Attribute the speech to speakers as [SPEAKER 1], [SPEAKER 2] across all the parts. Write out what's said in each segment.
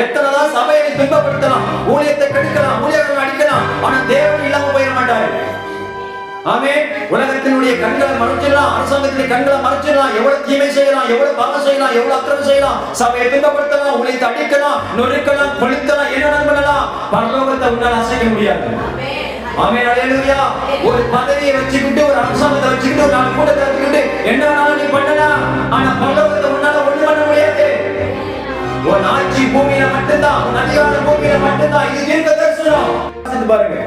[SPEAKER 1] எத்தனைதான் சபையை துன்பப்படுத்தலாம், ஊழியத்தை கெடுக்கலாம், ஊழியர்கள் அடிக்கலாம், ஆனா தேவன் இல்லாம போயிட மாட்டாரு. ஆமென். உலகத்தினுடைய கண்களை மறைச்சிடலாம், அரசாங்கத்தினுடைய கண்களை மறைச்சிடலாம், எவ்வளவு தீமை செய்யலாம், எவ்வளவு பாவம் செய்யலாம், எவ்வளவு அக்கிரமம் செய்யலாம், சபையை துன்பப்படுத்தலாம், ஊழியத்தை அடிக்கலாம், நொறுக்கலாம், கொளுத்தலாம், என்ன பண்ணலாம், பரலோகத்தை உன்னால் அசைக்க முடியாது. ஆமென். அல்லேலூயா. ஒரு பதவியை வச்சுக்கிட்டு, ஒரு அரசாங்கத்தை வச்சுக்கிட்டு, ஒரு நாலு கூட்டத்தை வச்சுக்கிட்டு என்ன வேணாலும் நீ பண்ணலாம், ஆனா பரலோகத்தை உன்னால ஒண்ணு பண்ண முடியாது. உன் ஆட்சி பூமியில மட்டும்தான், உன் அதிகாரம் பூமியில மட்டும்தான். இது தீர்க்க தரிசனம். பாருங்க,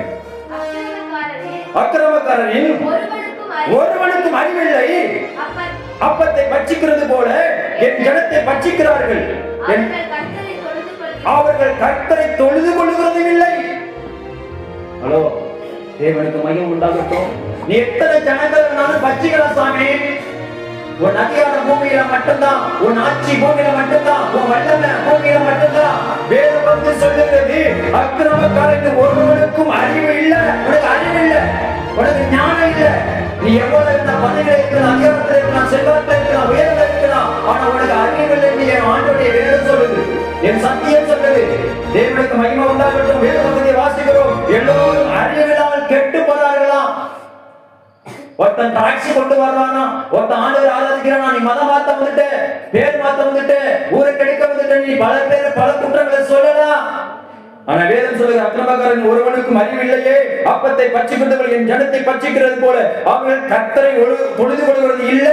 [SPEAKER 1] அக்கிரமக்காரனில் ஒருவனுக்கும் அறிவில்லை, அப்பத்தை பட்சிக்கிறது போல என் ஜனத்தை பட்சிக்கிறார்கள், அவர்கள் கர்த்தரை தொழுது கொள்ளுகிறதும் இல்லை. ஹலோ, தேவனுக்கு மகிமை உண்டாகட்டும். நீ எத்தனை ஜனங்கள் வேணாலும் பட்சிக்கலாம் சாமி, உன் அதிகாரம் பூமியில மட்டும்தான், உன் ஆட்சி பூமியில மட்டும்தான், உன் வல்லமை பூமியில மட்டும்தான். வேதம் வந்து சொல்லுகிறது, அக்கிரமக்காரனுக்கு ஒருவனுக்கும் அறிவு இல்ல. உனக்கு அறிவு இல்ல, உனக்கு ஞானம் இல்ல. நீ எவ்வளவு இந்த பதவியில இருக்கலாம், அதிகாரத்தில் இருக்கலாம், செல்வத்தில் இருக்கலாம், உயர்வில் இருக்கலாம், ஆனா உனக்கு அறிவு இல்லை. நீ என் ஆண்டோடைய வேதம் சொல்லுது, என் சத்தியம் சொல்லுது. தேவனுக்கு மகிமை உண்டாகட்டும். வேத பகுதியை வாசிக்கிறோம். எல்லோரும் அறிவில்லாமல் கெட்டு போறார்களாம். ஒருத்தன் டாக்ஸி கொண்டு வர்றானா, ஒருத்தன் ஆண்டவரை ஆராதிக்கிறானா, நீ மதம் மாத்த வந்துட்டு, பேர் மாத்த வந்துட்டு, ஊரை கெடுக்க வந்துட்டு, நீ பல பேர் பல குற்றங்களை சொல்லலாம். ஆனா வேதம் சொல்லுகிற அக்கிரமக்காரன் ஒருவனுக்கும் அறிவில்லையே, அப்பத்தை பட்சிக்கிறவர்கள் என் ஜனத்தை பட்சிக்கிறது போல அவர்கள் கர்த்தரை தொழுது கொள்கிறது இல்ல.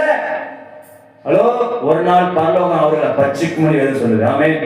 [SPEAKER 1] ஹலோ, ஒரு நாள் பரலோகம் அவர்களை பட்சிக்கும் சொல்லுது. ஆமென்.